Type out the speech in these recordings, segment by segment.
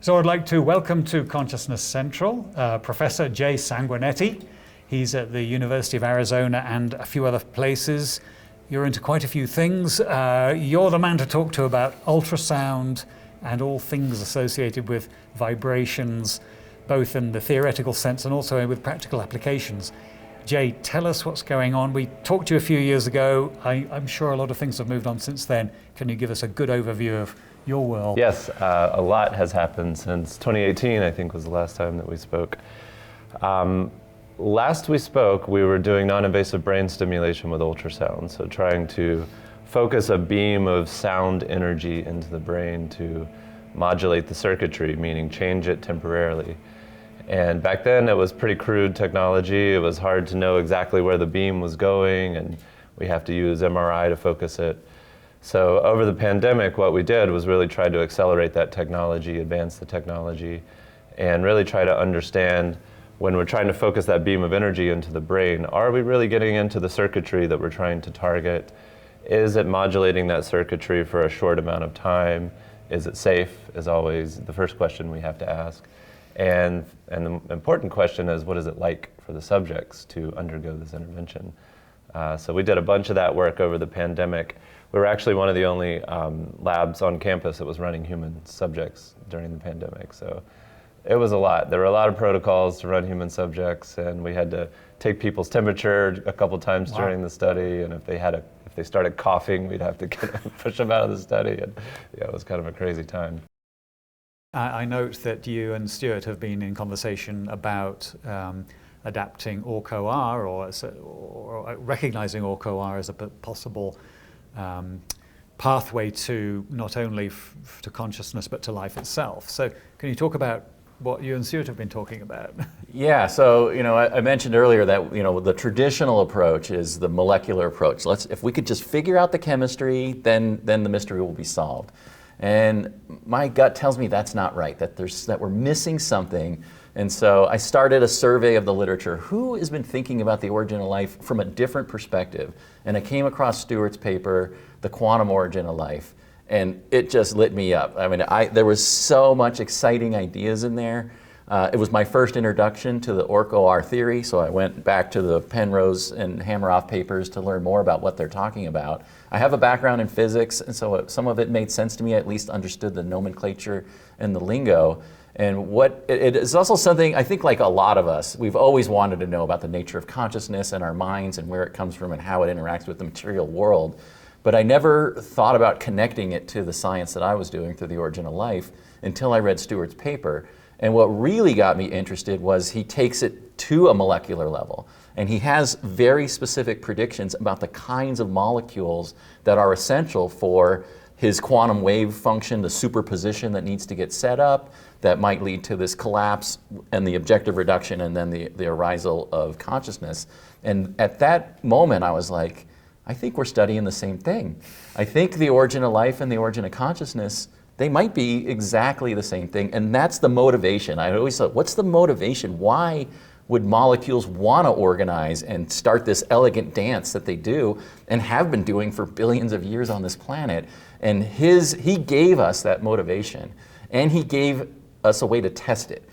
So I'd like to welcome to Consciousness Central Professor Jay Sanguinetti. He's at the University of Arizona and a few other places. You're into quite a few things. You're the man to talk to about ultrasound and all things associated with vibrations, both in the theoretical sense and also with practical applications. Jay, tell us what's going on. We talked to you a few years ago. I'm sure a lot of things have moved on since then. Can you give us a good overview of your world? Yes, a lot has happened since 2018, I think was the last time that we spoke. Last we spoke, we were doing non-invasive brain stimulation with ultrasound, so trying to focus a beam of sound energy into the brain to modulate the circuitry, meaning change it temporarily. And back then it was pretty crude technology. It was hard to know exactly where the beam was going, and we have to use MRI to focus it. So over the pandemic, what we did was really try to accelerate that technology, advance the technology, and really try to understand when we're trying to focus that beam of energy into the brain, are we really getting into the circuitry that we're trying to target? Is it modulating that circuitry for a short amount of time? Is it safe, is always the first question we have to ask. And the important question is, what is it like for the subjects to undergo this intervention? So we did a bunch of that work over the pandemic. We were actually one of the only labs on campus that was running human subjects during the pandemic. So it was a lot. There were a lot of protocols to run human subjects, and we had to take people's temperature a couple times during the study. And if they started coughing, we'd have to push them out of the study. And yeah, it was kind of a crazy time. I note that you and Stuart have been in conversation about adapting ORC-OR or recognizing ORC-OR as a possible pathway to not only to consciousness but to life itself. So can you talk about what you and Stuart have been talking about? Yeah, so I mentioned earlier that the traditional approach is the molecular approach. If we could just figure out the chemistry, then the mystery will be solved. And my gut tells me that's not right, that we're missing something. And so I started a survey of the literature. Who has been thinking about the origin of life from a different perspective? And I came across Stuart's paper, The Quantum Origin of Life, and it just lit me up. I mean, there was so much exciting ideas in there. It was my first introduction to the ORC-OR theory, so I went back to the Penrose and Hammeroff papers to learn more about what they're talking about. I have a background in physics, and so some of it made sense to me. I at least understood the nomenclature and the lingo. And it is also something, I think like a lot of us, we've always wanted to know about the nature of consciousness and our minds and where it comes from and how it interacts with the material world. But I never thought about connecting it to the science that I was doing through The Origin of Life until I read Stuart's paper. And what really got me interested was he takes it to a molecular level. And he has very specific predictions about the kinds of molecules that are essential for his quantum wave function, the superposition that needs to get set up, that might lead to this collapse and the objective reduction and then the arisal of consciousness. And at that moment, I was like, I think we're studying the same thing. I think the origin of life and the origin of consciousness, they might be exactly the same thing. And that's the motivation. I always thought, what's the motivation? Why would molecules want to organize and start this elegant dance that they do and have been doing for billions of years on this planet? And he gave us that motivation, and he gave us a way to test it.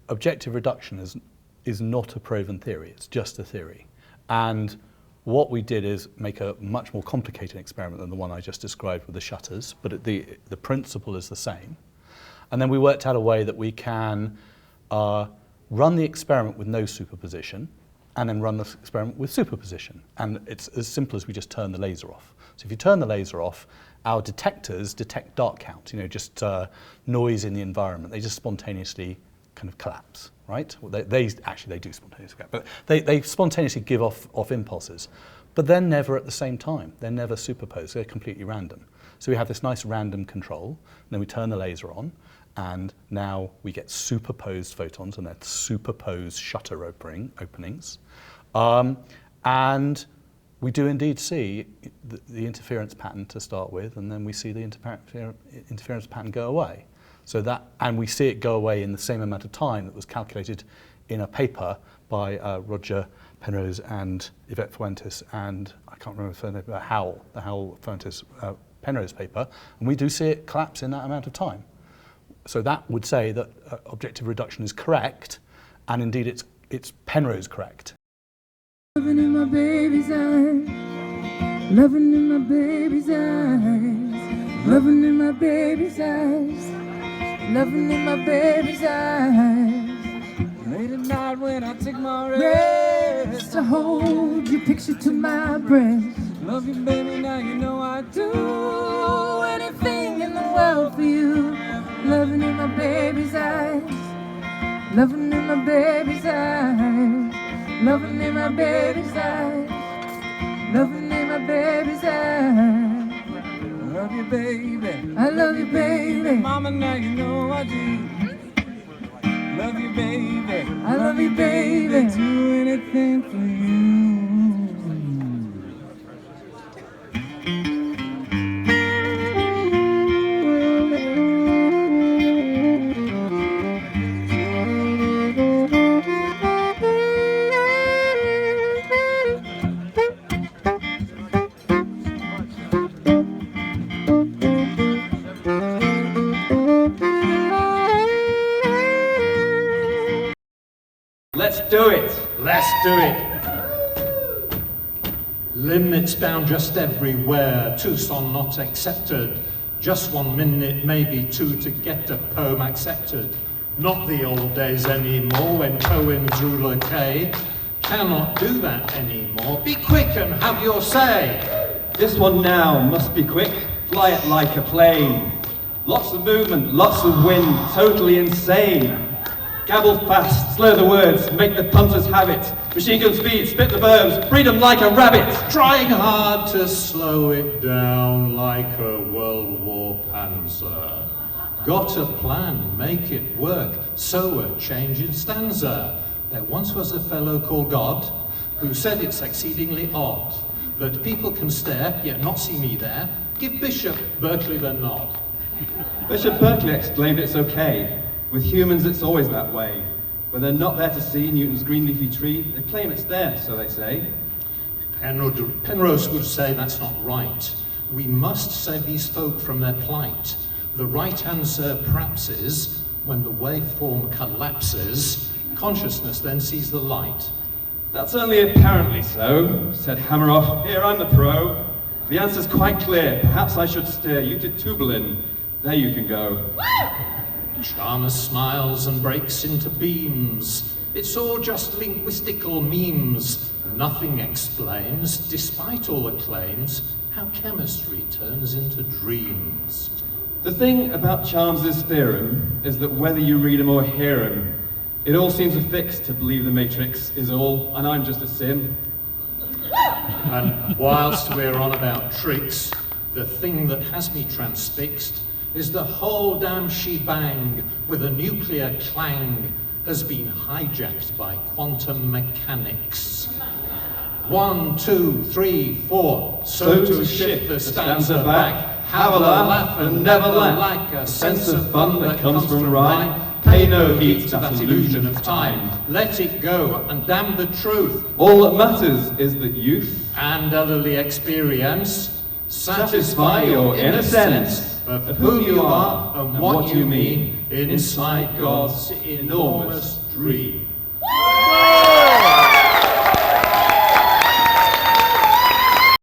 Objective reduction is not a proven theory, it's just a theory. And what we did is make a much more complicated experiment than the one I just described with the shutters, but the principle is the same. And then we worked out a way that we can run the experiment with no superposition, and then run the experiment with superposition. And it's as simple as we just turn the laser off. So if you turn the laser off, our detectors detect dark count, just noise in the environment. They just spontaneously kind of collapse, right? Well, they do spontaneously collapse, but they spontaneously give off impulses. But they're never at the same time. They're never superposed. They're completely random. So we have this nice random control, and then we turn the laser on, and now we get superposed photons, and they're superposed shutter openings. And we do indeed see the interference pattern to start with, and then we see the interference pattern go away. And we see it go away in the same amount of time that was calculated in a paper by Roger Penrose and Yvette Fuentes, and I can't remember the name, but the Howell Fuentes Penrose paper, and we do see it collapse in that amount of time. So that would say that objective reduction is correct, and indeed it's Penrose correct. Loving in my baby's eyes, loving in my baby's eyes, loving in my baby's eyes, loving in my baby's eyes. Late at night when I take my rest, I hold your picture to my breast. Love you, baby, now you know I do anything in the world for you. Loving in my baby's eyes, loving in my baby's eyes, loving in my baby's eyes, loving in my baby's eyes. I love you, baby, I love you, baby. Mama, now you know I do. Love you, baby, I love you, baby. Do anything for you. Let's do it! Let's do it! Limits bound just everywhere, Tucson not accepted. Just 1 minute, maybe 2 to get a poem accepted. Not the old days anymore when poems rule a K. Cannot do that anymore. Be quick and have your say. This one now must be quick, fly it like a plane. Lots of movement, lots of wind, totally insane. Gabble fast, slur the words, make the punters have it. Machine gun speed, spit the verbs, breed 'em like a rabbit. Trying hard to slow it down like a World War Panzer. Got a plan, make it work, so a change in stanza. There once was a fellow called God, who said it's exceedingly odd that people can stare, yet not see me there. Give Bishop Berkeley the nod. Bishop Berkeley exclaimed it's okay. With humans it's always that way. When they're not there to see Newton's green leafy tree, they claim it's there, so they say. Penrose would say that's not right. We must save these folk from their plight. The right answer perhaps is, when the waveform collapses, consciousness then sees the light. That's only apparently so, said Hammeroff. Here, I'm the pro. The answer's quite clear. Perhaps I should steer you to Tubalin. There you can go. Chalmers smiles and breaks into beams. It's all just linguistical memes. Nothing explains, despite all the claims, how chemistry turns into dreams. The thing about Chalmers' theorem is that whether you read him or hear him, it all seems a fix to believe the Matrix is all, and I'm just a sim. And whilst we're on about tricks, the thing that has me transfixed is the whole damn shebang with a nuclear clang has been hijacked by quantum mechanics. 1, 2, 3, 4. So to shift the stanza back, have a laugh and never lack a sense of fun that comes from rhyme. Pay no heed to that illusion of time. Let it go and damn the truth. All that matters is that youth And elderly experience satisfy your inner sense of who you are and what you mean inside God's enormous dream.